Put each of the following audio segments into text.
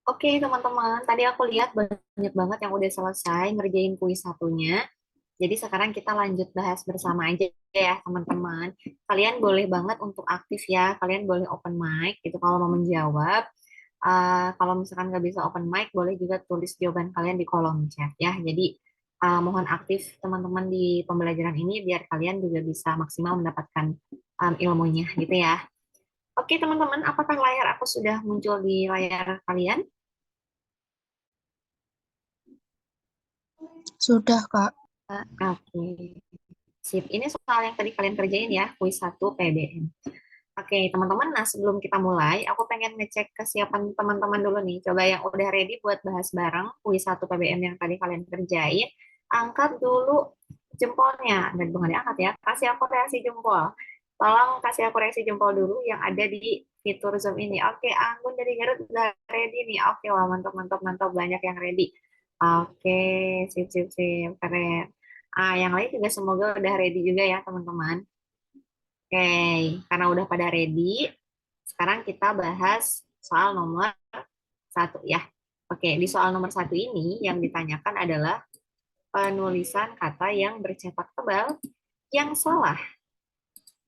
Oke, teman-teman. Tadi aku lihat banyak banget yang udah selesai ngerjain kuis satunya. Jadi sekarang kita lanjut bahas bersama aja ya, teman-teman. Kalian boleh banget untuk aktif ya. Kalian boleh open mic gitu kalau mau menjawab. Kalau misalkan nggak bisa open mic, boleh juga tulis jawaban kalian di kolom chat ya. Jadi mohon aktif teman-teman di pembelajaran ini biar kalian juga bisa maksimal mendapatkan ilmunya gitu ya. Oke, teman-teman, apakah layar aku sudah muncul di layar kalian? Sudah, Kak. Oke, sip. Ini soal yang tadi kalian kerjain ya, kuis 1 PBM. Oke, teman-teman, nah sebelum kita mulai, aku pengen ngecek kesiapan teman-teman dulu nih. Coba yang udah ready buat bahas bareng kuis 1 PBM yang tadi kalian kerjain, angkat dulu jempolnya. Dan bukan diangkat ya, kasih aku reaksi jempol. Tolong kasih aku reaksi jempol dulu yang ada di fitur Zoom ini. Oke, Anggun dari Garut udah ready nih. Oke, wah mantap, mantap, mantap. Banyak yang ready. Oke, sip, sip, sip. Keren. Yang lain juga semoga udah ready juga ya, teman-teman. Oke, karena udah pada ready, sekarang kita bahas soal nomor satu ya. Oke, di soal nomor satu ini yang ditanyakan adalah penulisan kata yang bercetak tebal yang salah.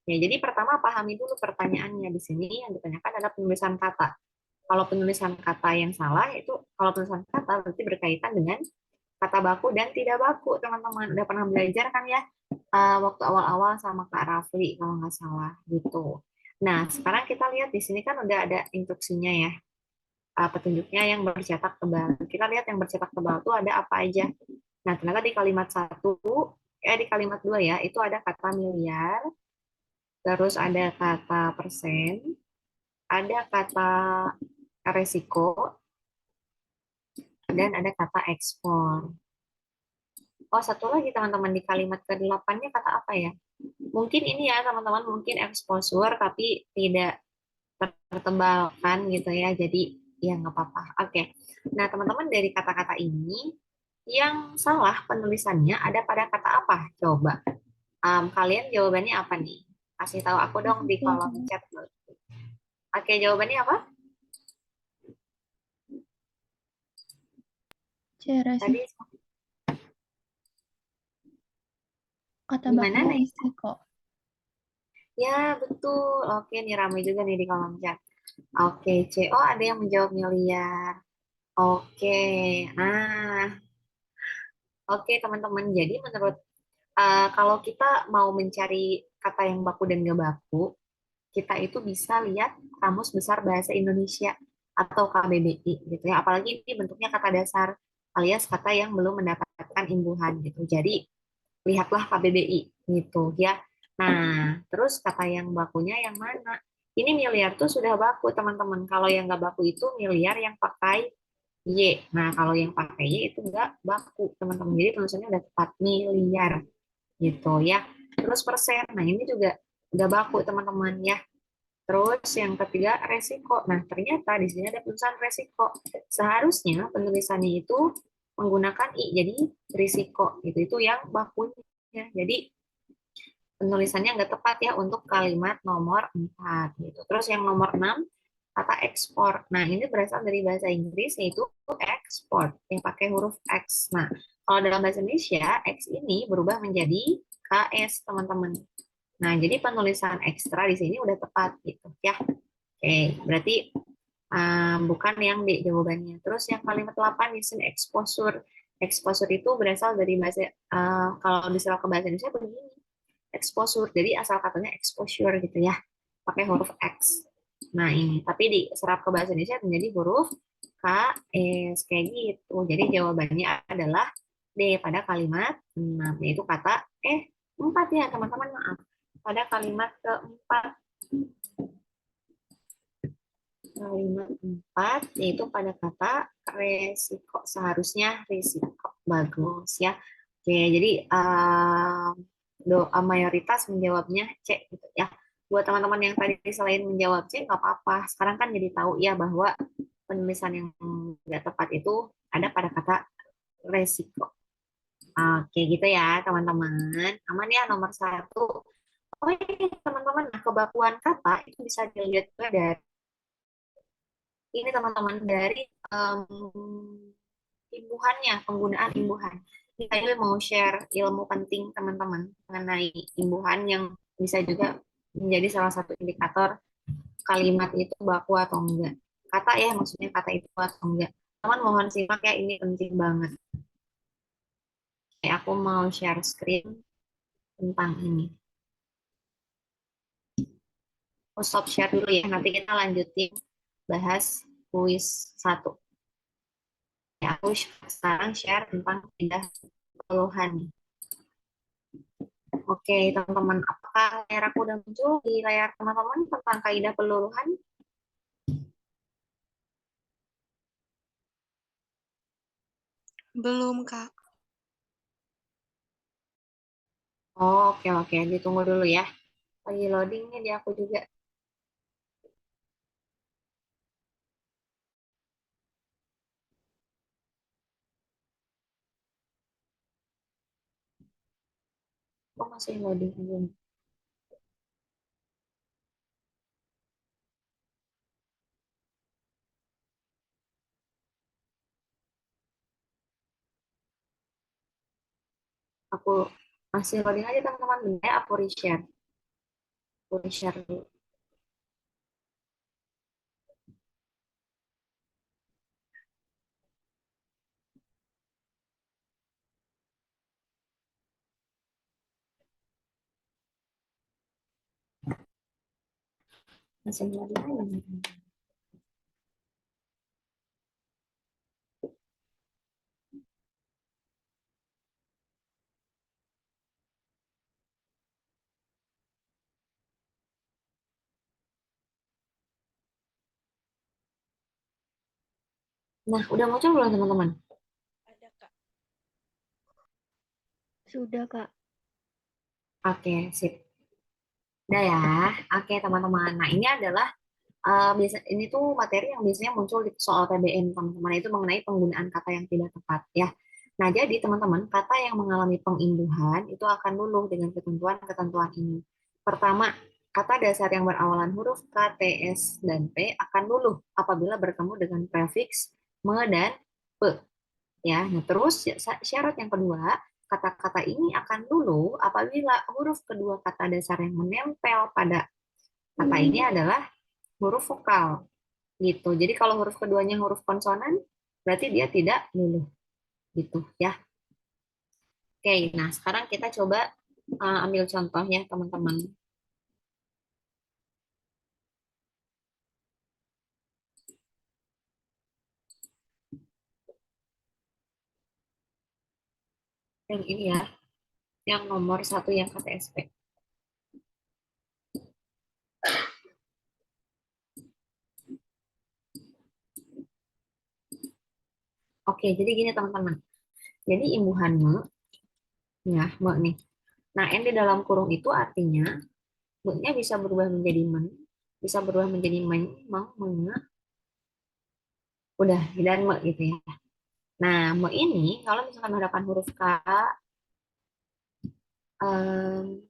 Ya, jadi pertama pahami dulu pertanyaannya di sini yang ditanyakan adalah penulisan kata. Kalau penulisan kata yang salah itu, kalau penulisan kata berarti berkaitan dengan kata baku dan tidak baku, teman-teman. Udah pernah belajar kan ya waktu awal-awal sama Kak Rafli kalau nggak salah gitu. Nah, sekarang kita lihat di sini kan udah ada instruksinya ya, petunjuknya yang bercetak tebal. Kita lihat yang bercetak tebal itu ada apa aja. Nah, ternyata di kalimat satu, di kalimat dua ya, itu ada kata miliar, terus ada kata persen, ada kata resiko, dan ada kata ekspor. Oh, satu lagi teman-teman di kalimat ke-8-nya kata apa ya? Mungkin ini ya teman-teman, mungkin exposure tapi tidak tertebalkan gitu ya. Jadi ya nggak apa-apa. Oke. Nah, teman-teman dari kata-kata ini yang salah penulisannya ada pada kata apa? Coba. Kalian jawabannya apa nih? Kasih tahu aku dong di kolom chat. Oke, jawabannya apa? CRS Tadi kata gimana bakunya nih? risiko. Ya, betul. Oke, nih ramai juga nih di kolom chat. Oke, CO ada yang menjawab miliar. Oke. Nah, oke teman-teman. Jadi menurut kalau kita mau mencari kata yang baku dan gak baku, kita itu bisa lihat Kamus Besar Bahasa Indonesia atau KBBI gitu ya. Apalagi ini bentuknya kata dasar alias kata yang belum mendapatkan imbuhan gitu. Jadi lihatlah KBBI gitu ya. Nah, terus kata yang bakunya yang mana? Ini miliar tuh sudah baku teman-teman. Kalau yang nggak baku itu miliar yang pakai Y. Nah, kalau yang pakai Y itu nggak baku teman-teman. Jadi tulisannya udah tepat miliar gitu ya. Terus persen. Nah, ini juga udah baku teman-teman ya. Terus yang ketiga resiko. Nah, ternyata di sini ada tulisan resiko. Seharusnya penulisannya itu menggunakan I. Jadi risiko itu yang bakunya. Jadi penulisannya nggak tepat ya untuk kalimat nomor 4 gitu. Terus yang nomor 6 kata ekspor. Nah, ini berasal dari bahasa Inggris yaitu ekspor yang pakai huruf X. Nah, kalau dalam bahasa Indonesia X ini berubah menjadi KS, teman-teman. Nah, jadi penulisan ekstra di sini udah tepat gitu ya. Oke, berarti bukan yang D jawabannya. Terus yang kalimat 8 di sini exposure. Exposure itu berasal dari bahasa kalau diserap ke bahasa Indonesia begini. Exposure. Jadi asal katanya exposure gitu ya. Pakai huruf X. Nah, ini tapi diserap ke bahasa Indonesia menjadi huruf K, S kayak gitu. Jadi jawabannya adalah D pada kalimat 6, yaitu kata 4 ya, teman-teman, maaf. Pada kalimat keempat, kalimat 4 yaitu pada kata resiko. Seharusnya risiko. Bagus ya. Oke, jadi mayoritas menjawabnya C gitu ya. Buat teman-teman yang tadi selain menjawab C nggak apa-apa. Sekarang kan jadi tahu ya bahwa penulisan yang nggak tepat itu ada pada kata resiko. Oke gitu ya teman-teman. Aman ya nomor satu. Oh iya teman-teman, nah kebakuan kata itu bisa dilihat juga dari ini teman-teman dari imbuhannya, penggunaan imbuhan. Saya mau share ilmu penting teman-teman mengenai imbuhan yang bisa juga menjadi salah satu indikator kalimat itu baku atau enggak. Kata ya, maksudnya kata itu atau enggak. Teman mohon simak ya, ini penting banget. Aku mau share screen tentang ini. Aku stop share dulu ya, nanti kita lanjutin bahas kuis satu. Ya, aku sekarang share tentang kaidah peluluhan. Oke, teman-teman, apakah layar aku udah muncul di layar teman-teman tentang kaidah peluluhan? Belum, Kak. Oh, oke, oke, ditunggu dulu ya. Lagi loading nih di aku juga. Oh, masih loading aja nih. Aku masih loading aja teman-teman. Bentar, aku reshare. Aku reshare dulu. Masih loading aja. Nah, udah muncul belum teman-teman? Ada, Kak. Sudah, Kak. Oke, sip. Udah ya. Oke, teman-teman. Nah, ini adalah ini tuh materi yang biasanya muncul di soal PBM, teman-teman. Itu mengenai penggunaan kata yang tidak tepat, ya. Nah, jadi teman-teman, kata yang mengalami pengimbuhan itu akan luluh dengan ketentuan-ketentuan ini. Pertama, kata dasar yang berawalan huruf K, T, S, dan P akan luluh apabila bertemu dengan prefiks me dan pe. Ya, nah terus syarat yang kedua, kata-kata ini akan luluh apabila huruf kedua kata dasar yang menempel pada kata ini adalah huruf vokal gitu. Jadi kalau huruf keduanya huruf konsonan, berarti dia tidak luluh gitu ya. Oke, nah sekarang kita coba ambil contoh ya teman-teman. Yang ini ya, yang nomor satu yang KTSP. Oke, jadi gini teman-teman. Jadi imbuhan me, ya me nih. Nah, n di dalam kurung itu artinya me-nya bisa berubah menjadi men, bisa berubah menjadi men, meng, menge, udah dan me gitu ya. Nah, me ini kalau misalkan hadapan huruf K, em,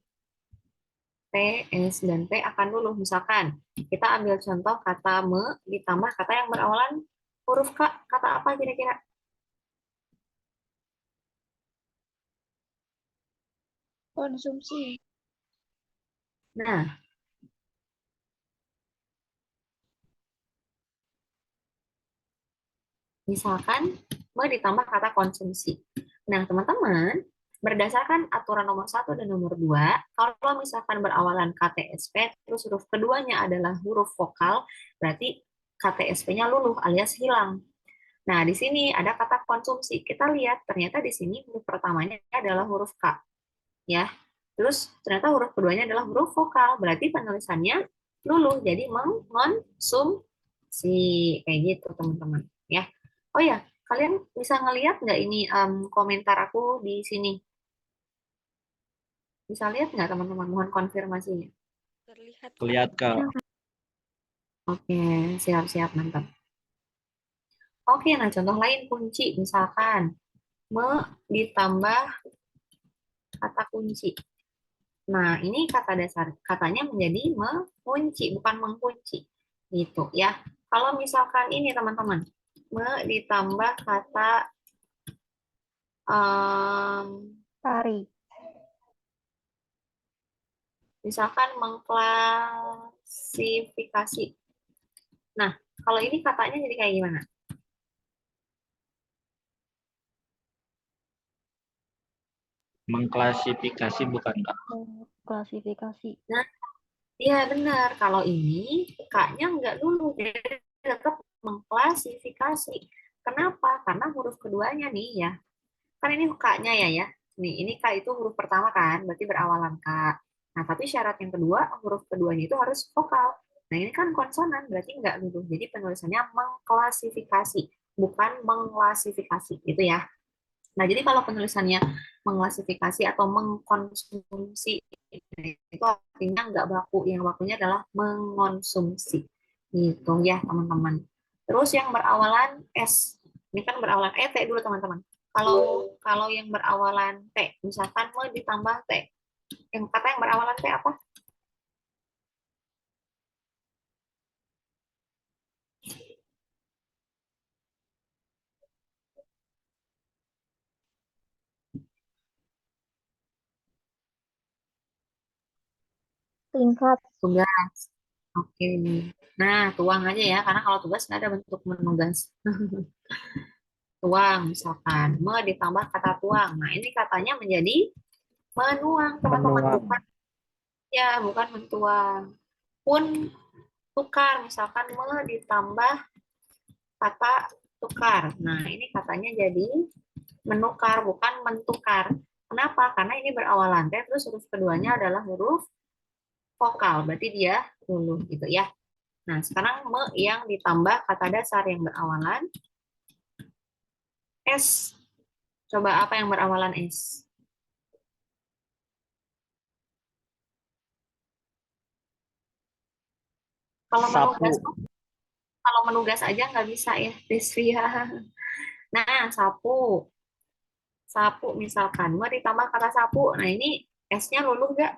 T, S, dan P akan luluh. Misalkan kita ambil contoh kata me ditambah kata yang berawalan huruf K. Kata apa kira-kira? Konsumsi. Nah, misalkan me ditambah kata konsumsi. Nah, teman-teman, berdasarkan aturan nomor satu dan nomor 2, kalau misalkan berawalan KTSP, terus huruf keduanya adalah huruf vokal, berarti KTSP-nya luluh alias hilang. Nah, di sini ada kata konsumsi. Kita lihat, ternyata di sini huruf pertamanya adalah huruf K. Ya, terus ternyata huruf keduanya adalah huruf vokal, berarti penulisannya luluh, jadi mengkonsumsi kayak gitu teman-teman. Ya, oh ya, kalian bisa ngelihat nggak ini komentar aku di sini? Bisa lihat nggak teman-teman? Mohon konfirmasinya. Terlihat, Kak. Lihat, Kak. Oke, siap-siap mantap. Oke, nah contoh lain kunci, misalkan me ditambah kata kunci. Nah, ini kata dasar katanya menjadi mengunci, bukan mengkunci. Gitu ya. Kalau misalkan ini teman-teman, ditambah kata Tari. misalkan mengklasifikasi. Nah, kalau ini katanya jadi kayak gimana? Mengklasifikasi bukan Kak? Klasifikasi. Nah, iya benar. Kalau ini K-nya nggak dulu, jadi tetap mengklasifikasi. Kenapa? Karena huruf keduanya nih ya. Kan ini K-nya ya. Nih, ini K itu huruf pertama kan, berarti berawalan K. Nah, tapi syarat yang kedua, huruf keduanya itu harus vokal. Nah, ini kan konsonan, berarti nggak dulu. Jadi penulisannya mengklasifikasi, bukan mengklasifikasi, gitu ya. Nah, jadi kalau penulisannya mengklasifikasi atau mengkonsumsi, itu artinya nggak baku. Yang bakunya adalah mengonsumsi. Gitu ya, teman-teman. Terus yang berawalan S. Ini kan berawalan T dulu, teman-teman. Kalau kalau yang berawalan T, misalkan mau ditambah T. Yang kata yang berawalan T apa? Tingkat. Tugas. Oke. Nah, tuang aja ya, karena kalau tugas nggak ada bentuk menugas. Tuang, misalkan. Ditambah kata tuang. Nah, ini katanya menjadi menuang, teman-teman. Menuang. Bukan, ya, bukan mentuang. Pun tukar, misalkan ditambah kata tukar. Nah, ini katanya jadi menukar, bukan mentukar. Kenapa? Karena ini berawalan T, terus huruf keduanya adalah huruf vokal. Berarti dia huruf gitu ya. Nah, sekarang yang ditambah kata dasar yang berawalan S. Coba apa yang berawalan S? Kalau Sapu. menugas, kalau menugas aja nggak bisa ya, Desvia. Nah, sapu. Sapu misalkan. Mau ditambah kata sapu. Nah, ini S-nya luluh nggak?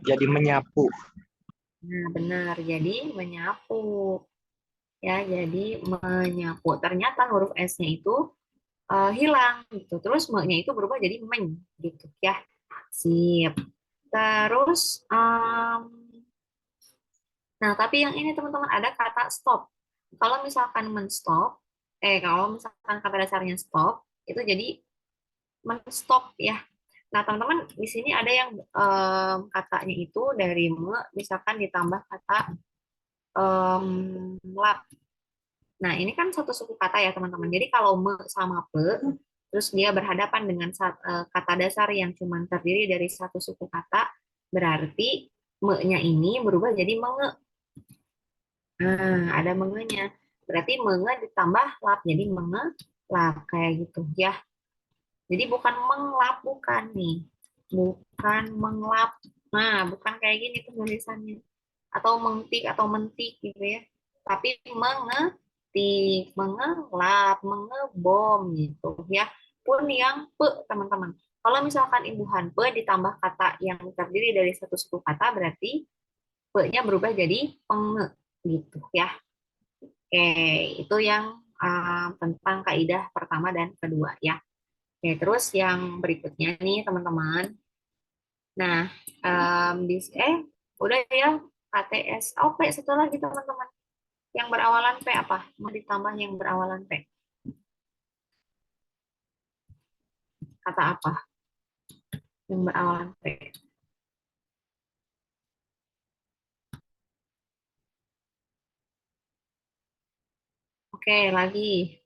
Jadi menyapu. Nah, benar. Jadi menyapu. Ya, jadi menyapu. Ternyata huruf S-nya itu hilang gitu. Terus me-nya itu berubah jadi men gitu ya. Sip. Terus nah, tapi yang ini teman-teman ada kata stop. Kalau misalkan men-stop, kalau misalkan kata dasarnya stop, itu jadi men-stop ya. Nah, teman-teman di sini ada yang katanya itu dari me, misalkan ditambah kata lap. Nah, ini kan satu suku kata ya, teman-teman. Jadi kalau me sama pe, terus dia berhadapan dengan kata dasar yang cuma terdiri dari satu suku kata, berarti me-nya ini berubah jadi menge. Nah, ada mengenya. Berarti menge ditambah lap, jadi menge lap kayak gitu ya. Jadi bukan menglap, bukan nih. Bukan menglap. Nah, bukan kayak gini tulisannya. Atau mengtik atau mentik gitu ya. Tapi mengetik, mengelap, mengebom gitu ya. Pun yang pe, teman-teman. Kalau misalkan imbuhan pe ditambah kata yang terdiri dari satu suku kata, berarti pe-nya berubah jadi penge gitu ya. Oke, itu yang tentang kaidah pertama dan kedua ya. Oke, terus yang berikutnya nih teman-teman. Nah, udah ya KTS. Oh, P satu lagi teman-teman. Yang berawalan P apa? Mau ditambah yang berawalan P. Kata apa? Yang berawalan P. Oke, lagi.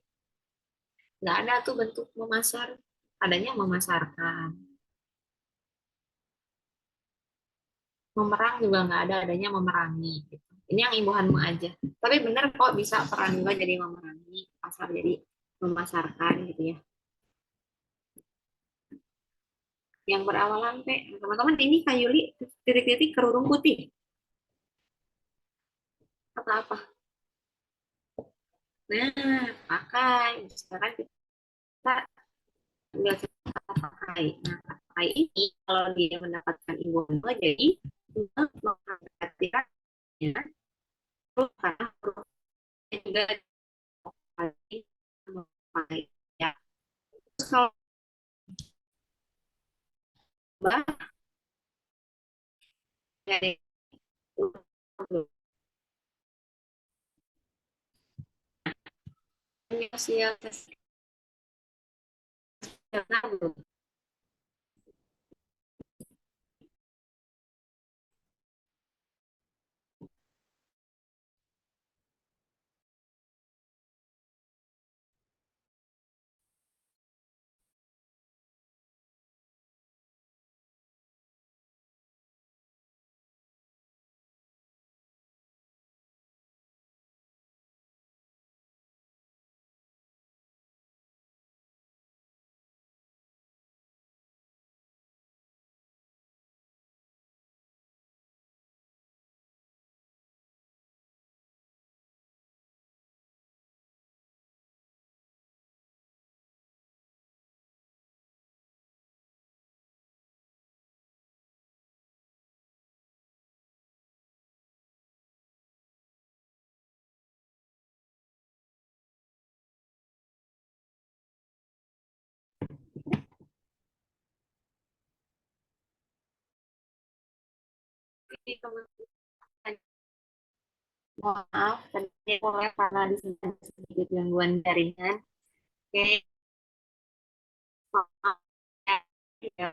Nggak ada tuh bentuk memasar. Adanya memasarkan. Memerang juga nggak ada, adanya memerangi. Gitu. Ini yang imbuhanmu aja. Tapi benar kok bisa peran juga jadi memerangi, pasar jadi memasarkan gitu ya. Yang berawalan P. Teman-teman, ini Kayuli titik-titik kerudung putih. Kata apa? Nah, pakai. Sekarang kita ambil kata pakai. Nah, pakai ini kalau dia mendapatkan imbuhan jadi memperhatikan ya, karena juga lagi ya. Terus kalau bah dari sosial belum. Ini teman-teman, maaf tadi mulai karena di sini ada sedikit gangguan jaringan. Oke, maaf ya.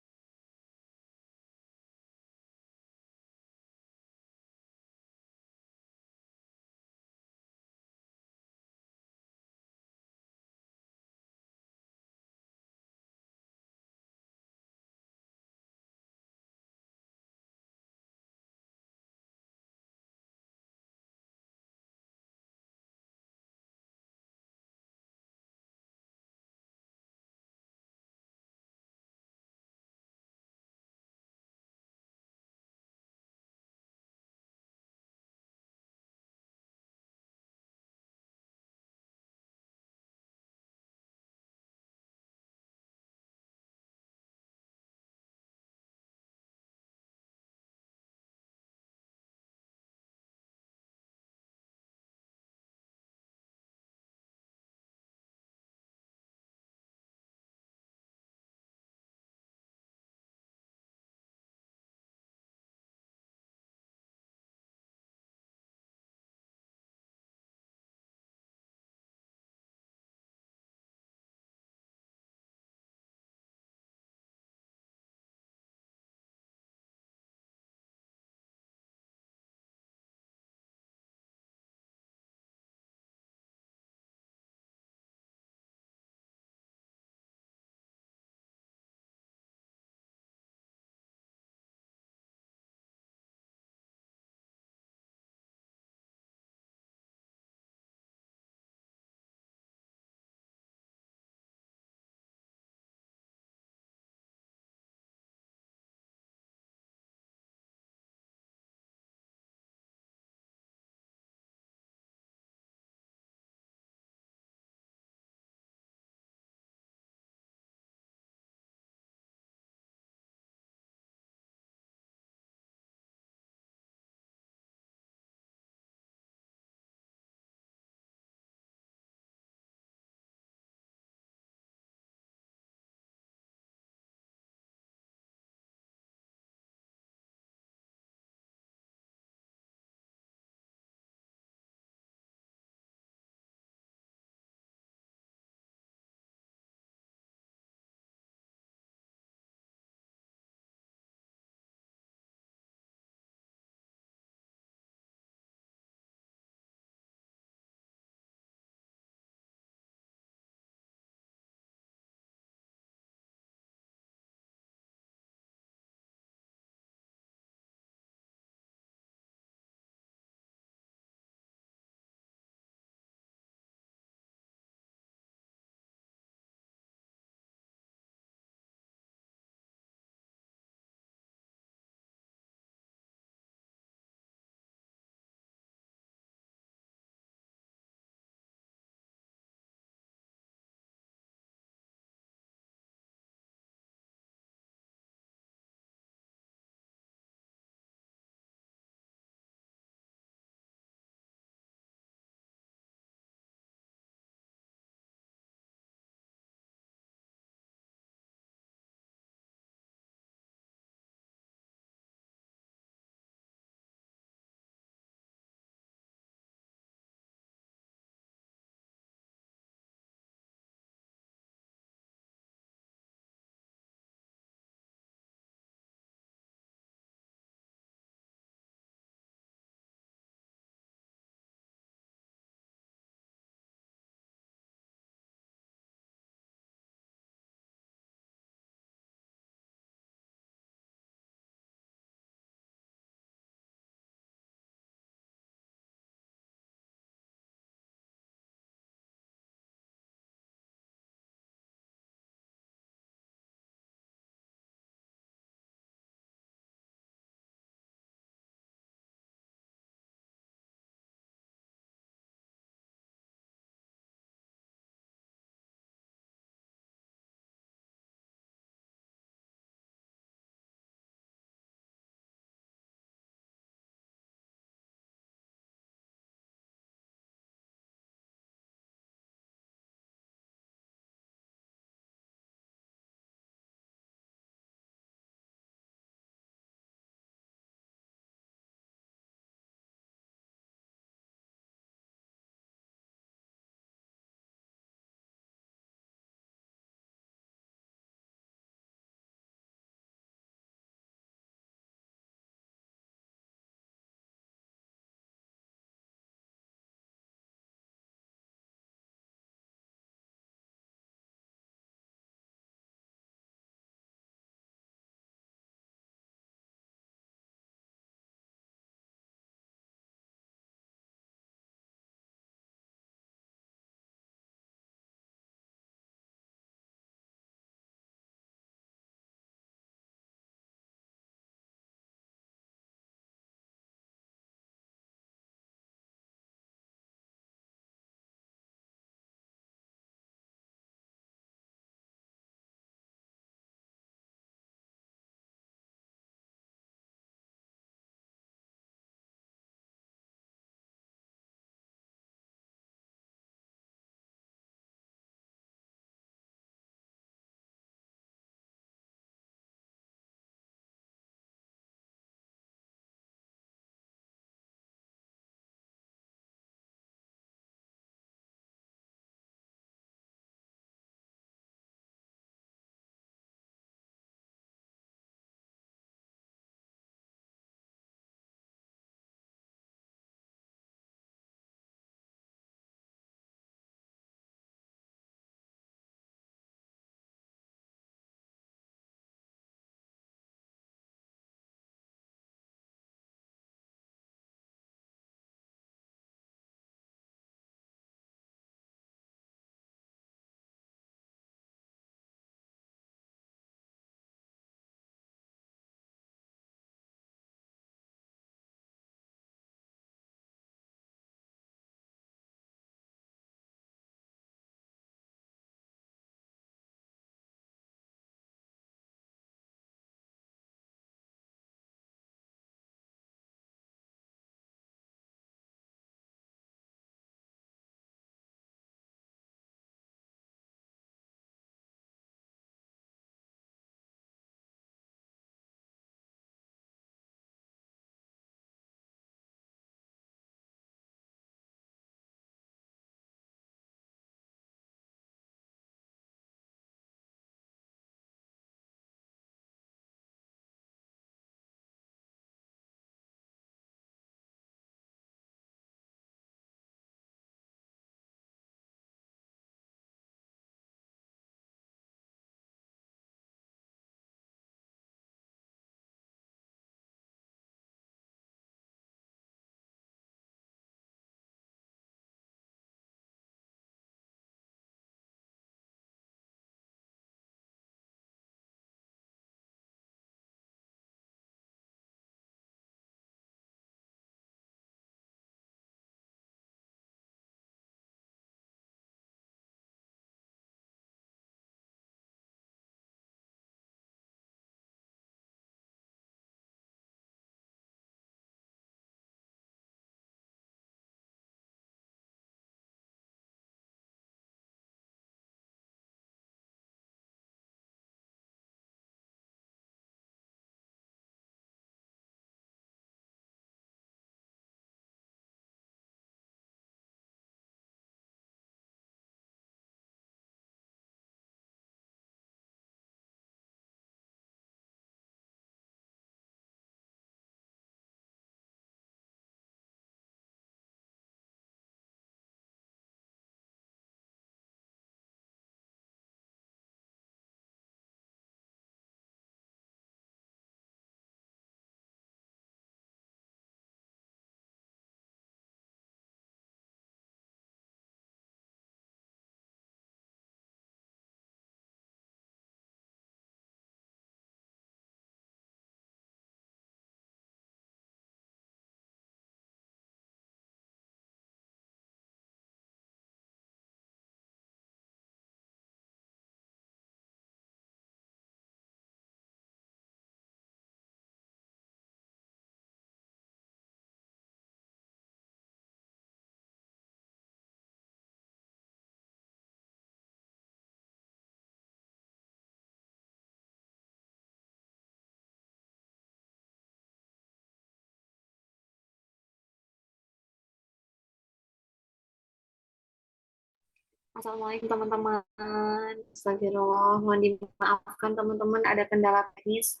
Assalamualaikum teman-teman. Astagfirullah, mohon dimaafkan teman-teman ada kendala teknis.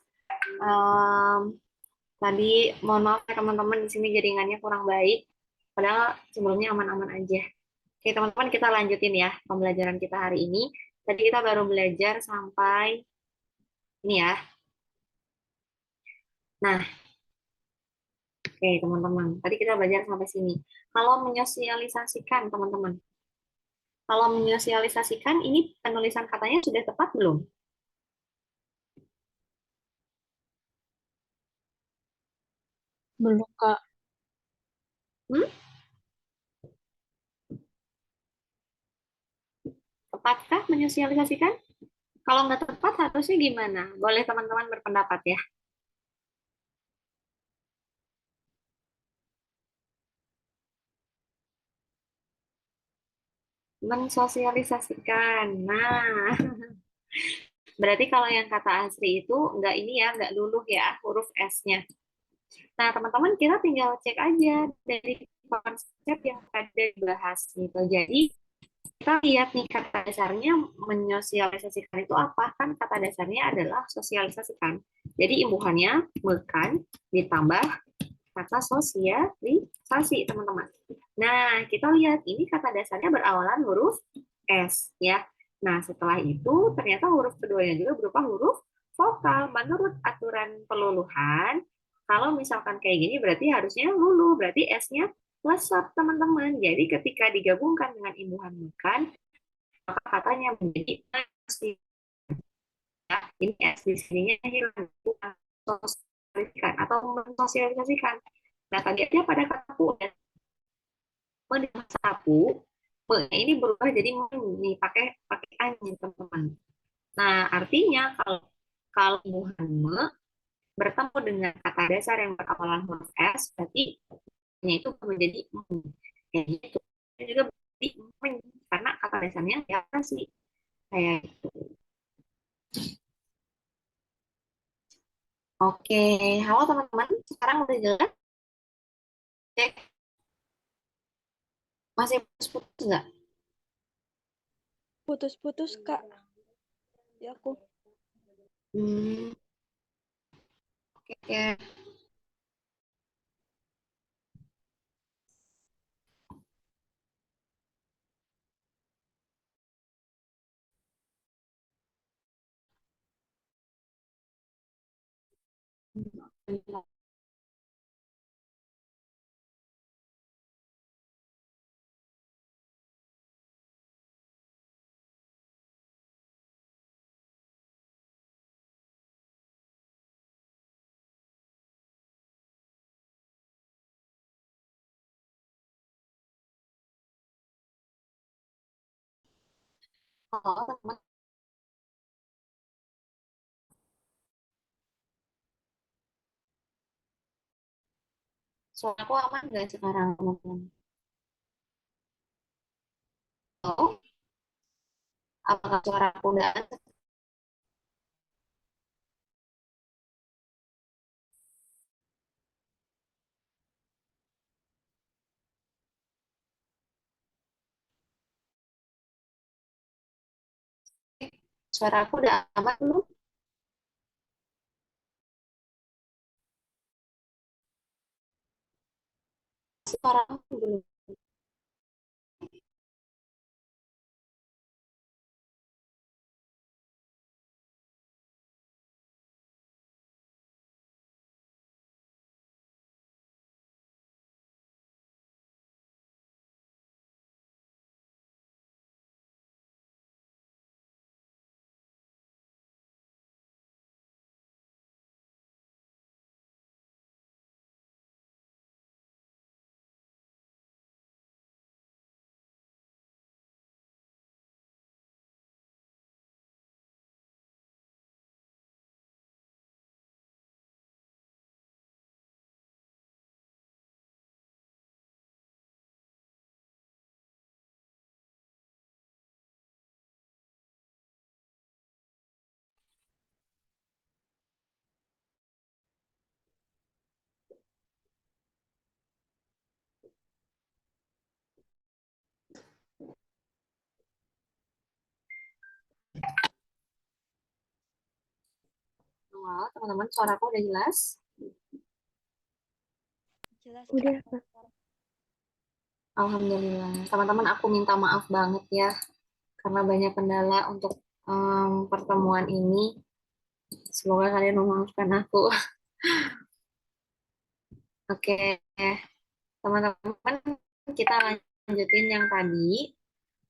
Em, Tadi mohon maaf ya teman-teman di sini jaringannya kurang baik. Padahal sebelumnya aman-aman aja. Oke teman-teman kita lanjutin ya pembelajaran kita hari ini. Tadi kita baru belajar sampai ini ya. Nah, oke teman-teman. Tadi kita belajar sampai sini. Kalau menyosialisasikan teman-teman. Kalau menyosialisasikan ini penulisan katanya sudah tepat belum? Belum, Kak. Hmm? Tepatkah menyosialisasikan? Kalau nggak tepat harusnya gimana? Boleh teman-teman berpendapat ya. Mensosialisasikan. Nah, berarti kalau yang kata Asri itu nggak ini ya, nggak luluh ya huruf S-nya. Nah, teman-teman kita tinggal cek aja dari konsep yang ada dibahas gitu. Jadi kita lihat nih kata dasarnya menyosialisasikan itu apa? Kan kata dasarnya adalah sosialisasikan. Jadi imbuhannya mekan ditambah kata sosialisasi, teman-teman. Nah, kita lihat ini kata dasarnya berawalan huruf S ya. Nah, setelah itu ternyata huruf keduanya juga berupa huruf vokal. Menurut aturan peluluhan, kalau misalkan kayak gini berarti harusnya luluh, berarti S-nya lesat, teman-teman. Jadi ketika digabungkan dengan imbuhan bukan, maka katanya menjadi masih ya. Ini S di sininya hilang, bukan sosialisasikan atau mensosialisasikan. Nah, tadi dia pada kata udah dengan sapu, ini berubah jadi nih pakai pakai anjing teman-teman. Nah, artinya kalau kalau muhamme bertemu dengan kata dasar yang berawalan huruf S, berarti itu menjadi kayak gitu. Dan juga berarti karena kata dasarnya ya sih kayak gitu. Oke, halo teman-teman. Sekarang udah jelas? Cek. Masih putus-putus nggak? Putus-putus, Kak. Ya aku. Hmm, oke. Halo teman, suara aku aman nggak sekarang teman-teman? Halo? Apakah suara aku udah suara aku udah aman belum? Suara aku belum. teman-teman, suaraku udah jelas? Jelas, Udah, Kak. Alhamdulillah. Teman-teman, aku minta maaf banget ya, karena banyak kendala untuk pertemuan ini. Semoga kalian memaafkan aku. Oke, teman-teman, kita lanjutin yang tadi.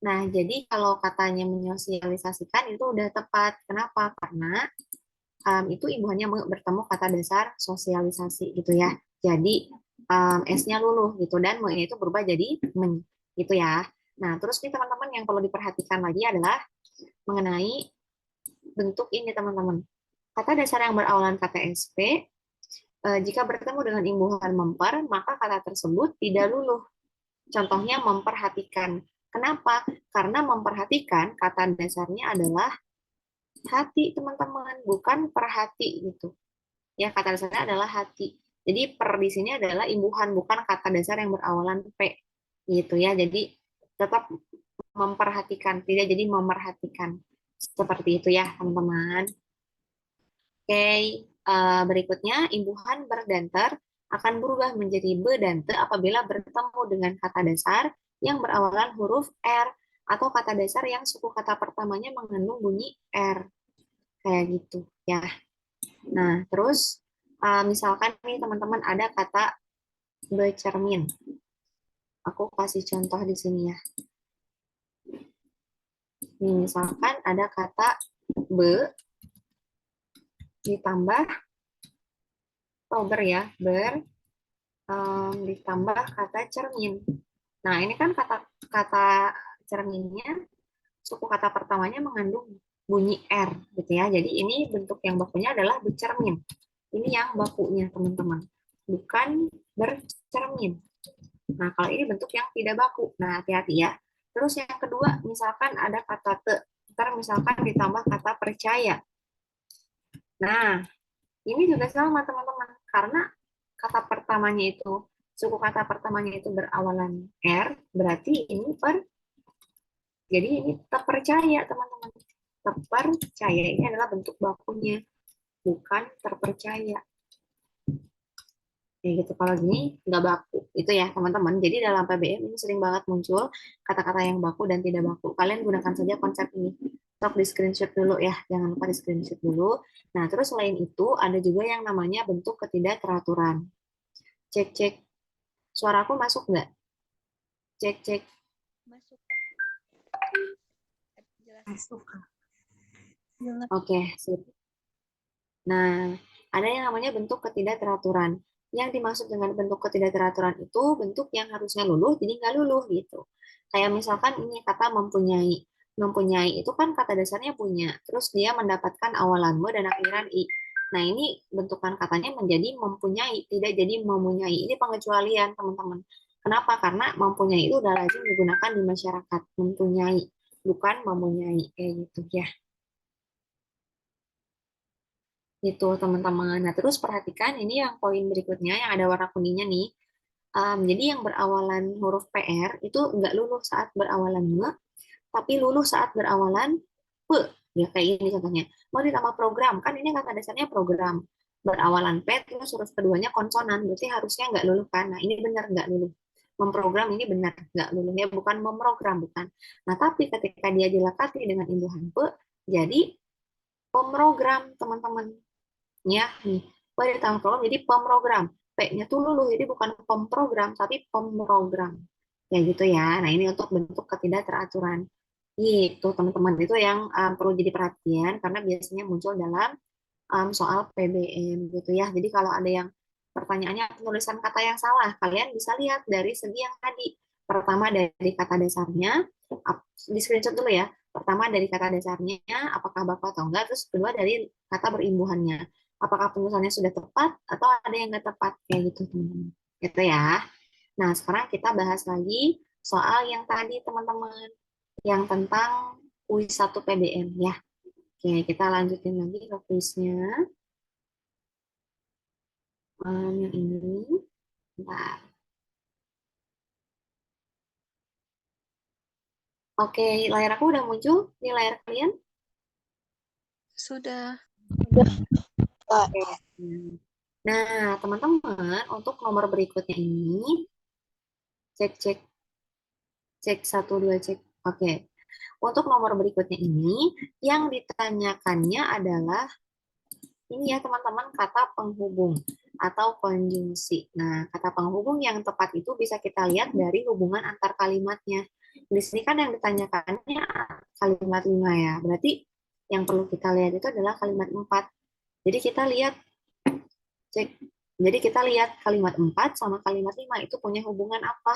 Nah, jadi kalau katanya menyosialisasikan itu udah tepat. Kenapa? Karena itu ibuannya bertemu kata dasar sosialisasi gitu ya. Jadi S-nya luluh gitu dan me itu berubah jadi men gitu ya. Nah, terus nih teman-teman yang perlu diperhatikan lagi adalah mengenai bentuk ini teman-teman. Kata dasar yang berawalan kata SP jika bertemu dengan imbuhan memper, maka kata tersebut tidak luluh. Contohnya memperhatikan. Kenapa? Karena memperhatikan kata dasarnya adalah hati, teman-teman, bukan perhati gitu. Ya, kata dasarnya adalah hati. Jadi per di sini adalah imbuhan, bukan kata dasar yang berawalan P. Gitu ya. Jadi tetap memperhatikan, tidak jadi memerhatikan. Seperti itu ya, teman-teman. Oke, berikutnya imbuhan ber dan ter akan berubah menjadi be dan te apabila bertemu dengan kata dasar yang berawalan huruf R atau kata dasar yang suku kata pertamanya mengandung bunyi R. Kayak gitu ya. Nah, terus misalkan nih teman-teman ada kata bercermin. Aku kasih contoh di sini ya. Nih, misalkan ada kata be ditambah ber ya, ditambah kata cermin. Nah, ini kan kata cerminnya, suku kata pertamanya mengandung bunyi R gitu ya. Jadi ini bentuk yang bakunya adalah bercermin. Ini yang bakunya, teman-teman. Bukan bercermin. Nah, kalau ini bentuk yang tidak baku. Nah, hati-hati ya. Terus yang kedua, misalkan ada kata te. Ntar misalkan ditambah kata percaya. Nah, ini juga sama, teman-teman. Karena kata pertamanya itu, suku kata pertamanya itu berawalan R, berarti ini jadi ini terpercaya, teman-teman. Terpercaya, ini adalah bentuk bakunya, bukan terpercaya. Kayak gitu. Kalau gini nggak baku itu ya teman-teman. Jadi dalam PBM ini sering banget muncul kata-kata yang baku dan tidak baku. Kalian gunakan saja konsep ini. Stop di screenshot dulu ya, jangan lupa di screenshot dulu. Nah, terus selain itu ada juga yang namanya bentuk ketidakteraturan. Cek cek, suaraku masuk nggak? Cek cek. Masuk. Jelas. Masuk. Jelas. Oke, sip. Nah, ada yang namanya bentuk ketidakteraturan. Yang dimaksud dengan bentuk ketidakteraturan itu bentuk yang harusnya luluh, jadi nggak luluh gitu. Kayak misalkan ini kata mempunyai. Mempunyai itu kan kata dasarnya punya, terus dia mendapatkan awalan me dan akhiran i. Nah, ini bentukan katanya menjadi mempunyai, tidak jadi mempunyai. Ini pengecualian, teman-teman. Kenapa? Karena mempunyai itu udah lazim digunakan di masyarakat. Mempunyai, bukan mempunyai. Kayak gitu ya. Gitu teman-teman. Nah terus perhatikan ini yang poin berikutnya yang ada warna kuningnya nih. Jadi yang berawalan huruf PR itu nggak luluh saat berawalan nge, tapi luluh saat berawalan p. Ya kayak ini contohnya. Mau ditambah program, kan ini kata dasarnya program. Berawalan P, terus huruf keduanya konsonan, berarti harusnya nggak luluh kan. Nah ini benar nggak luluh. Memprogram ini benar nggak luluh. Ya bukan memprogram, bukan. Nah tapi ketika dia dilekati dengan imbuhan p, jadi pemrogram teman-teman ya nih pada tahun program jadi pemrogram P-nya tuh luluh jadi bukan pemprogram tapi pemrogram ya gitu ya. Nah ini untuk bentuk ketidakteraturan itu teman-teman itu yang perlu jadi perhatian karena biasanya muncul dalam soal PBM gitu ya. Jadi kalau ada yang pertanyaannya penulisan kata yang salah kalian bisa lihat dari segi yang tadi. Pertama dari kata dasarnya, di screenshot dulu ya. Pertama dari kata dasarnya, apakah baku atau enggak. Terus kedua dari kata berimbuhannya. Apakah penulisannya sudah tepat atau ada yang enggak tepat. Kayak gitu teman-teman. Gitu ya. Nah sekarang kita bahas lagi soal yang tadi teman-teman. Yang tentang kuis 1 PBM ya. Oke, kita lanjutin lagi ke kuisnya. Yang ini. Bentar. Oke, layar aku udah muncul di layar kalian? Sudah. Oke. Nah, teman-teman, untuk nomor berikutnya ini, cek, cek, cek, satu, dua, cek. Oke. Untuk nomor berikutnya ini, yang ditanyakannya adalah ini ya teman-teman, kata penghubung atau konjungsi. Nah, kata penghubung yang tepat itu bisa kita lihat dari hubungan antar kalimatnya. Di sini kan yang ditanyakannya kalimat 5 ya. Berarti yang perlu kita lihat itu adalah kalimat 4. Jadi kita lihat, cek. Jadi kita lihat kalimat 4 sama kalimat 5 itu punya hubungan apa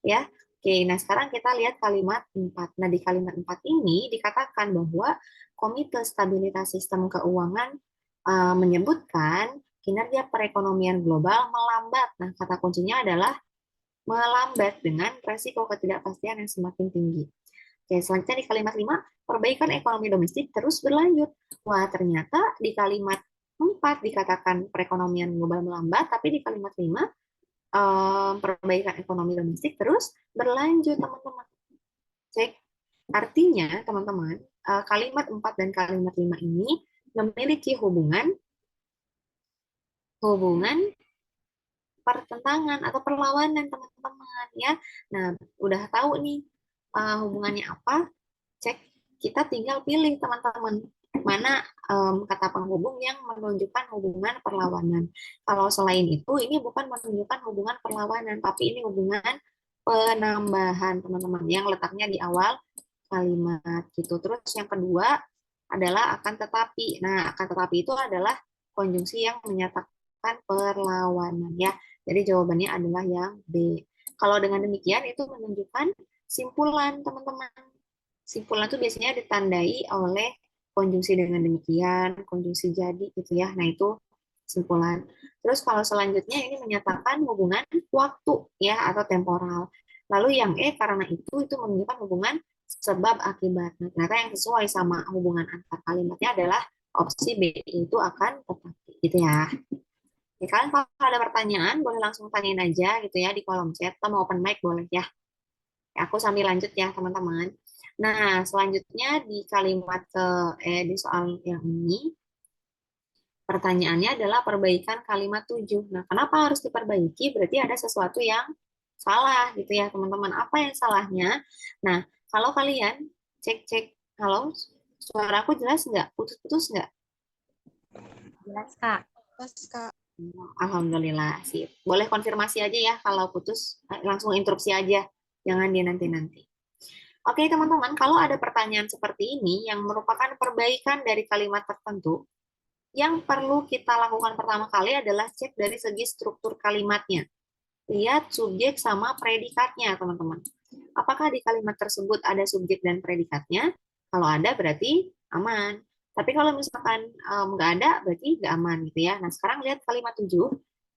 ya. Oke, nah sekarang kita lihat kalimat 4. Nah, di kalimat 4 ini dikatakan bahwa Komite Stabilitas Sistem Keuangan menyebutkan kinerja perekonomian global melambat. Nah, kata kuncinya adalah melambat dengan resiko ketidakpastian yang semakin tinggi. Oke, selanjutnya di kalimat 5, perbaikan ekonomi domestik terus berlanjut. Wah, ternyata di kalimat 4 dikatakan perekonomian global melambat, tapi di kalimat 5 perbaikan ekonomi domestik terus berlanjut, teman-teman. Cek. Artinya, teman-teman, kalimat 4 dan kalimat 5 ini memiliki hubungan hubungan pertentangan atau perlawanan, teman-teman ya. Nah, udah tahu nih hubungannya apa? Cek, kita tinggal pilih teman-teman mana kata penghubung yang menunjukkan hubungan perlawanan. Kalau selain itu, ini bukan menunjukkan hubungan perlawanan, tapi ini hubungan penambahan teman-teman yang letaknya di awal kalimat gitu. Terus yang kedua adalah akan tetapi. Nah, akan tetapi itu adalah konjungsi yang menyatakan perlawanan ya. Jadi jawabannya adalah yang B. Kalau dengan demikian itu menunjukkan simpulan, teman-teman. Simpulan itu biasanya ditandai oleh konjungsi dengan demikian, konjungsi jadi gitu ya. Nah, itu simpulan. Terus kalau selanjutnya ini menyatakan hubungan waktu ya atau temporal. Lalu yang E karena itu menunjukkan hubungan sebab akibat. Nah, ternyata yang sesuai sama hubungan antar kalimatnya adalah opsi B itu akan tetapi gitu ya. Ya, kalian kalau ada pertanyaan boleh langsung tanyain aja gitu ya di kolom chat atau mau open mic boleh ya. Aku sambil lanjut ya, teman-teman. Nah, selanjutnya di kalimat di soal yang ini, pertanyaannya adalah perbaikan kalimat 7. Nah, kenapa harus diperbaiki? Berarti ada sesuatu yang salah gitu ya, teman-teman. Apa yang salahnya? Nah, kalau kalian cek-cek, halo, suara aku jelas nggak? Putus-putus nggak? Jelas, Kak. Pas Kak. Alhamdulillah, sip. Boleh konfirmasi aja ya kalau putus, langsung interupsi aja. Jangan dia nanti-nanti. Oke, teman-teman, kalau ada pertanyaan seperti ini yang merupakan perbaikan dari kalimat tertentu, yang perlu kita lakukan pertama kali adalah cek dari segi struktur kalimatnya. Lihat subjek sama predikatnya, teman-teman. Apakah di kalimat tersebut ada subjek dan predikatnya? Kalau ada, berarti aman. Tapi kalau misalkan nggak ada, berarti nggak aman gitu ya. Nah, sekarang lihat kalimat 7.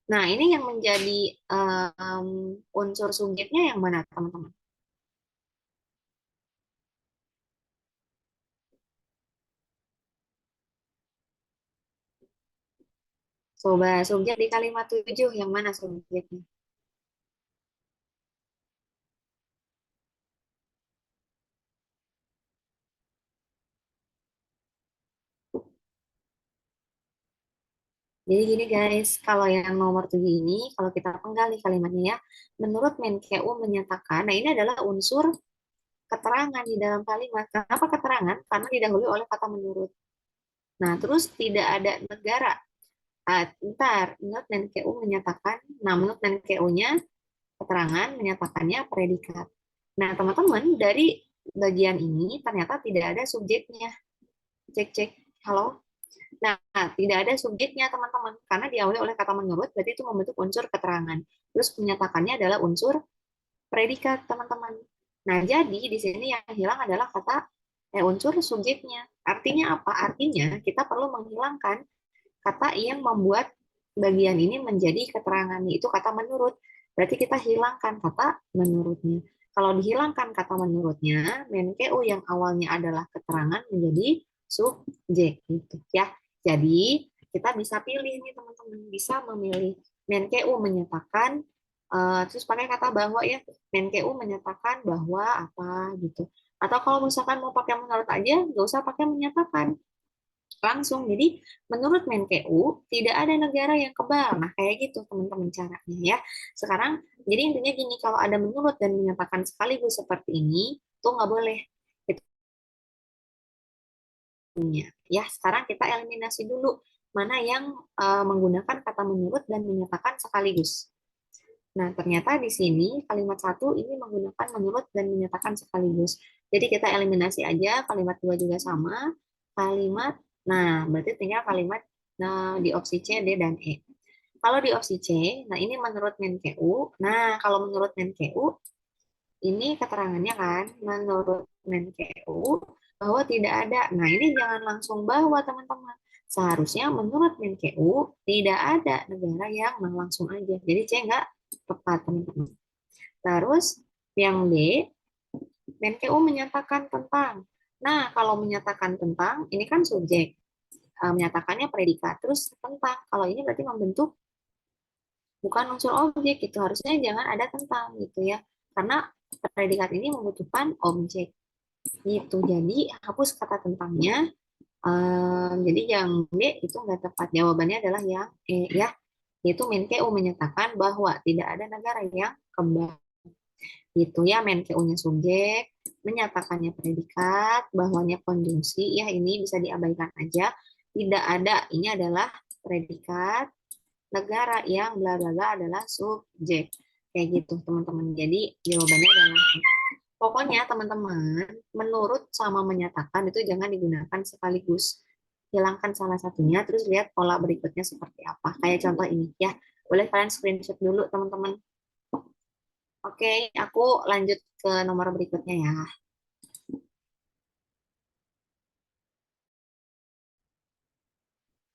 Nah, ini yang menjadi unsur subjeknya yang mana, teman-teman? Coba subjek di kalimat 7 yang mana subjeknya? Jadi gini guys, kalau yang nomor 7 ini, kalau kita penggal nih kalimatnya ya, menurut Menkeu menyatakan, nah ini adalah unsur keterangan di dalam kalimat. Kenapa keterangan? Karena didahului oleh kata menurut. Nah, terus tidak ada negara. Menurut Menkeu menyatakan, nah menurut Menkeu-nya, keterangan menyatakannya predikat. Nah, teman-teman, dari bagian ini ternyata tidak ada subjeknya. Cek-cek, halo? Nah, tidak ada subjeknya, teman-teman. Karena diawali oleh kata menurut, berarti itu membentuk unsur keterangan. Terus menyatakannya adalah unsur predikat, teman-teman. Nah, jadi di sini yang hilang adalah unsur subjeknya. Artinya apa? Artinya kita perlu menghilangkan kata yang membuat bagian ini menjadi keterangan, yaitu kata menurut. Berarti kita hilangkan kata menurutnya. Kalau dihilangkan kata menurutnya, Menkeu yang awalnya adalah keterangan menjadi subjek gitu ya. Jadi kita bisa pilih nih teman-teman, bisa memilih Menkeu menyatakan terus pakai kata bahwa ya, Menkeu menyatakan bahwa apa gitu. Atau kalau misalkan mau pakai menurut aja, nggak usah pakai menyatakan. langsung. Jadi menurut Menkeu tidak ada negara yang kebal. Nah, kayak gitu teman-teman caranya ya. Sekarang jadi intinya gini, kalau ada menurut dan menyatakan sekaligus seperti ini, tuh nggak boleh. Ya, sekarang kita eliminasi dulu mana yang menggunakan kata menurut dan menyatakan sekaligus. Nah, ternyata di sini kalimat satu ini menggunakan menurut dan menyatakan sekaligus. Jadi kita eliminasi aja, kalimat dua juga sama. Kalimat, nah berarti tinggal kalimat di opsi C, D, dan E. Kalau di opsi C, nah ini menurut Menkeu. Nah, kalau menurut Menkeu, ini keterangannya kan, menurut Menkeu bahwa tidak ada. Nah, ini jangan langsung bahwa, teman-teman. Seharusnya menurut Menkeu tidak ada negara yang langsung aja. Jadi C nggak tepat, teman-teman. Terus yang D, Menkeu menyatakan tentang. Nah, kalau menyatakan tentang, ini kan subjek. Menyatakannya predikat. Terus tentang, kalau ini berarti membentuk bukan unsur objek gitu. Harusnya jangan ada tentang gitu ya. Karena predikat ini membutuhkan objek gitu. Jadi hapus kata tentangnya. Jadi yang D itu nggak tepat. Jawabannya adalah yang E ya. Yaitu Menkeu menyatakan bahwa tidak ada negara yang kebal. Gitu ya, Menkeu-nya subjek, menyatakannya predikat, bahwanya konjungsi, ya ini bisa diabaikan aja. Tidak ada, ini adalah predikat, negara yang bla bla bla adalah subjek. Kayak gitu, teman-teman. Jadi jawabannya adalah pokoknya teman-teman, menurut sama menyatakan itu jangan digunakan sekaligus. Hilangkan salah satunya, terus lihat pola berikutnya seperti apa. Kayak contoh ini ya. Boleh kalian screenshot dulu, teman-teman. Oke, aku lanjut ke nomor berikutnya ya.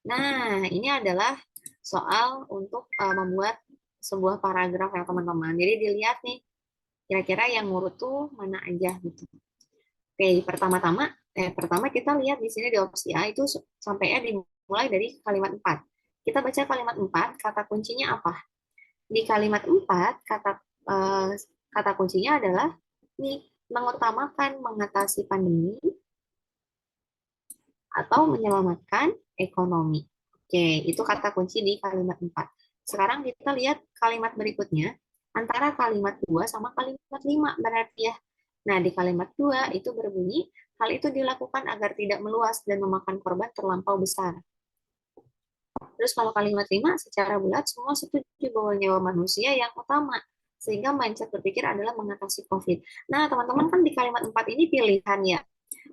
Nah, ini adalah soal untuk membuat sebuah paragraf ya, teman-teman. Jadi dilihat nih, kira-kira yang ngurut tuh mana aja gitu. Oke, pertama kita lihat di sini di opsi A itu sampai E dimulai dari kalimat 4. Kita baca kalimat 4, kata kuncinya apa? Di kalimat 4, eh, kata kuncinya adalah nih, mengutamakan mengatasi pandemi atau menyelamatkan ekonomi. Oke, itu kata kunci di kalimat 4. Sekarang kita lihat kalimat berikutnya, antara kalimat 2 sama kalimat 5 berarti ya. Nah, di kalimat 2 itu berbunyi, hal itu dilakukan agar tidak meluas dan memakan korban terlampau besar. Terus kalau kalimat 5, secara bulat semua setuju bahwa nyawa manusia yang utama. Sehingga mindset berpikir adalah mengatasi COVID. Nah, teman-teman kan di kalimat 4 ini pilihan ya,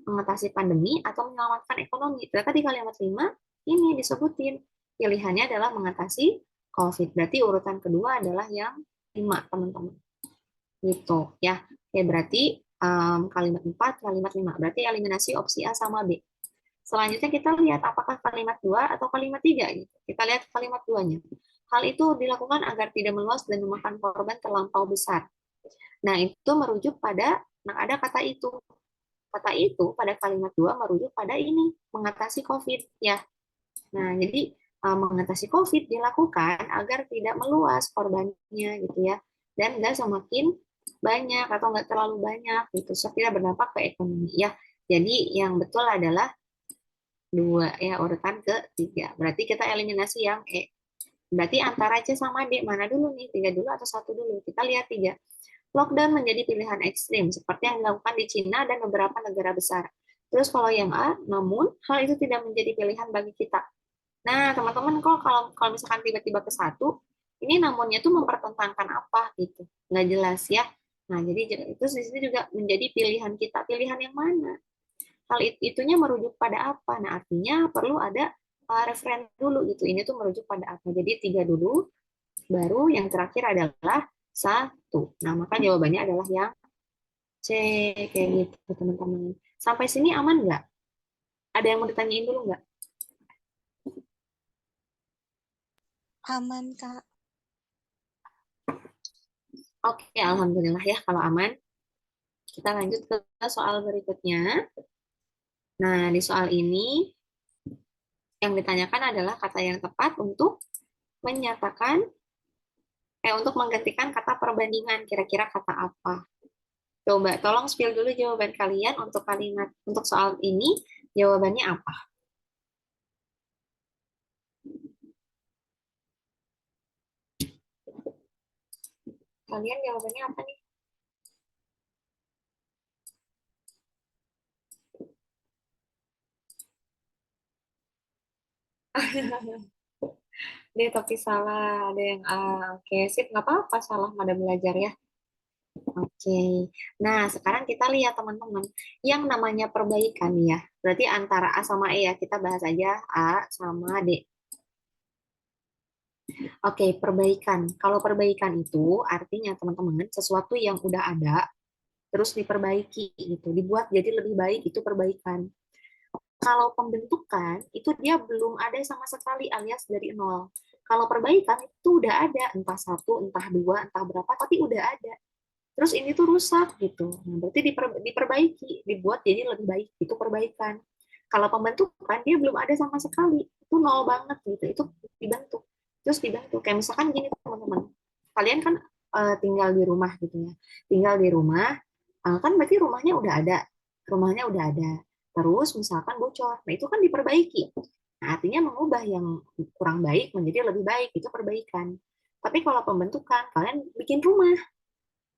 mengatasi pandemi atau menyelamatkan ekonomi. Ternyata di kalimat 5 ini disebutin pilihannya adalah mengatasi COVID. Berarti urutan kedua adalah yang 5, teman-teman. Gitu ya. Oke, berarti kalimat 4, kalimat 5. Berarti eliminasi opsi A sama B. Selanjutnya kita lihat apakah kalimat 2 atau kalimat 3. Gitu. Kita lihat kalimat 2-nya. Hal itu dilakukan agar tidak meluas dan memakan korban terlampau besar. Nah, itu merujuk pada, nah ada kata itu. Kata itu pada kalimat 2 merujuk pada ini, mengatasi COVID. Ya. Nah, jadi mengatasi COVID dilakukan agar tidak meluas korbannya gitu ya. Dan nggak semakin banyak atau nggak terlalu banyak gitu. So, tidak berdampak ke ekonomi. Ya. Jadi yang betul adalah 2 ya, urutan ketiga. Berarti kita eliminasi yang E. Berarti antara C sama D mana dulu nih? 3 dulu atau 1 dulu? Kita lihat 3. Lockdown menjadi pilihan ekstrim seperti yang dilakukan di Cina dan beberapa negara besar. Terus kalau yang A, namun hal itu tidak menjadi pilihan bagi kita. Nah, teman-teman kok kalau misalkan tiba-tiba ke 1, ini namunnya tuh mempertentangkan apa gitu. Nggak jelas ya. Nah, jadi itu di sini juga menjadi pilihan kita. Pilihan yang mana? Hal itunya merujuk pada apa? Nah, artinya perlu ada referen dulu gitu. Ini tuh merujuk pada apa? Jadi 3 dulu, baru yang terakhir adalah 1. Nah, maka jawabannya adalah yang C, kayak gitu teman-teman. Sampai sini aman nggak? Ada yang mau ditanyain dulu nggak? Aman, Kak. Oke, alhamdulillah ya kalau aman. Kita lanjut ke soal berikutnya. Nah, di soal ini yang ditanyakan adalah kata yang tepat untuk menyatakan untuk menggantikan kata perbandingan. Kira-kira kata apa? Coba tolong spill dulu jawaban kalian untuk kalimat untuk soal ini. Jawabannya apa? Kalian jawabannya apa nih? Dia tapi salah, ada yang A. Oke, sip, nggak apa-apa, salah pada belajar ya. Oke, nah sekarang kita lihat teman-teman, yang namanya perbaikan ya, berarti antara A sama E ya, kita bahas aja A sama D. Oke, perbaikan. Kalau perbaikan itu artinya teman-teman, sesuatu yang udah ada, terus diperbaiki gitu, dibuat jadi lebih baik, itu perbaikan. Kalau pembentukan itu dia belum ada sama sekali alias dari nol. Kalau perbaikan itu udah ada, entah satu, entah dua, entah berapa, tapi udah ada. Terus ini tuh rusak gitu. Nah, berarti diperbaiki, dibuat jadi lebih baik, itu perbaikan. Kalau pembentukan dia belum ada sama sekali, itu nol banget gitu, itu dibentuk. Terus dibentuk, kayak misalkan gini teman-teman, kalian kan tinggal di rumah gitu ya, tinggal di rumah, kan berarti rumahnya udah ada. Terus misalkan bocor, nah itu kan diperbaiki. Nah, artinya mengubah yang kurang baik menjadi lebih baik, itu perbaikan. Tapi kalau pembentukan, kalian bikin rumah,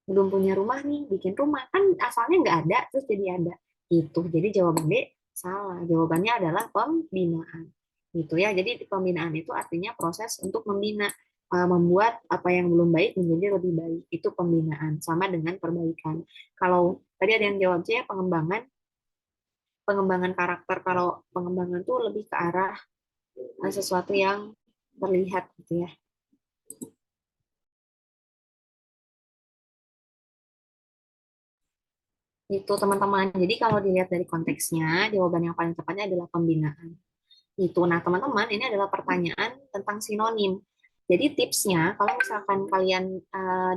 belum punya rumah nih, bikin rumah, kan asalnya nggak ada, terus jadi ada. Gitu, jadi jawaban D salah. Jawabannya adalah pembinaan. Gitu ya, jadi pembinaan itu artinya proses untuk membina, membuat apa yang belum baik menjadi lebih baik. Itu pembinaan, sama dengan perbaikan. Kalau tadi ada yang jawab C, pengembangan, pengembangan karakter. Kalau pengembangan tuh lebih ke arah sesuatu yang terlihat gitu ya. Itu teman-teman. Jadi kalau dilihat dari konteksnya, jawaban yang paling tepatnya adalah pembinaan. Itu. Nah, teman-teman, ini adalah pertanyaan tentang sinonim. Jadi tipsnya, kalau misalkan kalian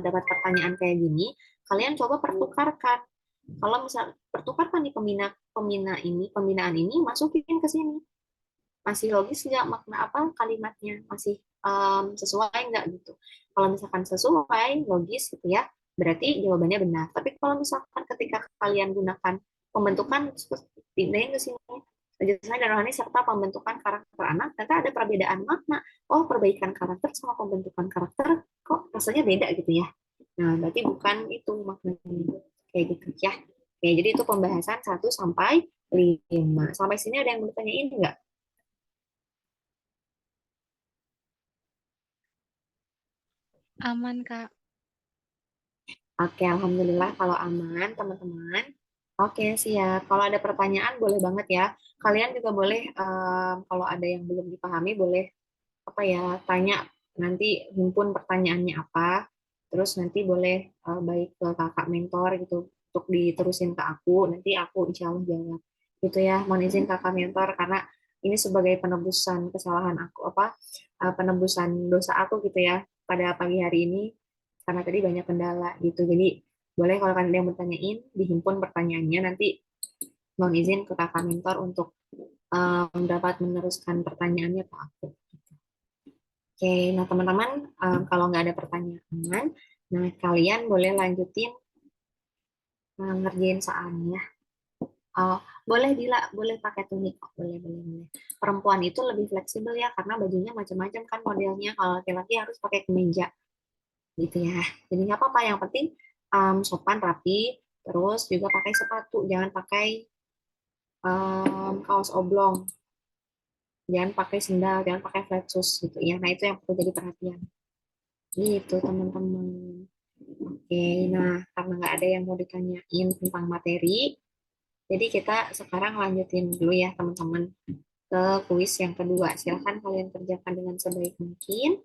dapat pertanyaan kayak gini, kalian coba pertukarkan. Kalau misal pertukarkan di pembinaan ini masukin ke sini. Masih logis nggak makna apa kalimatnya? Masih sesuai nggak gitu? Kalau misalkan sesuai, logis gitu ya, berarti jawabannya benar. Tapi kalau misalkan ketika kalian gunakan pembentukan, pindahin ke sini, penjelasan dan rohani serta pembentukan karakter anak, ternyata ada perbedaan makna. Oh, perbaikan karakter sama pembentukan karakter kok rasanya beda gitu ya. Nah, berarti bukan itu maknanya. Kayak gitu ya. Oke, jadi itu pembahasan 1 sampai 5. Sampai sini ada yang mau ditanyain nggak? Aman, Kak. Oke, alhamdulillah kalau aman, teman-teman. Oke, siap. Kalau ada pertanyaan, boleh banget ya. Kalian juga boleh, kalau ada yang belum dipahami, boleh apa ya, tanya nanti himpun pertanyaannya apa. Terus nanti boleh baik ke kakak mentor gitu untuk diterusin ke aku. Nanti aku insya Allah jawab. Gitu ya. Mohon izin kakak mentor karena ini sebagai penebusan kesalahan aku apa penebusan dosa aku gitu ya pada pagi hari ini karena tadi banyak kendala gitu. Jadi boleh kalau kalian ada yang bertanyain, dihimpun pertanyaannya, nanti mohon izin ke kakak mentor untuk dapat meneruskan pertanyaannya ke aku. Oke, nah teman-teman, kalau nggak ada pertanyaan, nah kalian boleh lanjutin ngerjain soalnya. Oh, boleh Dila, boleh pakai tunik kok, boleh, boleh, boleh. Perempuan itu lebih fleksibel ya, karena bajunya macam-macam kan modelnya. Kalau laki-laki harus pakai kemeja, gitu ya. Jadi nggak apa-apa, yang penting sopan, rapi, terus juga pakai sepatu, jangan pakai kaos oblong, jangan pakai sendal, jangan pakai flat shoes gitu ya. Nah itu yang perlu jadi perhatian. Gitu teman-teman. Oke, nah karena nggak ada yang mau ditanyain tentang materi, jadi kita sekarang lanjutin dulu ya teman-teman ke kuis yang kedua. Silahkan kalian kerjakan dengan sebaik mungkin.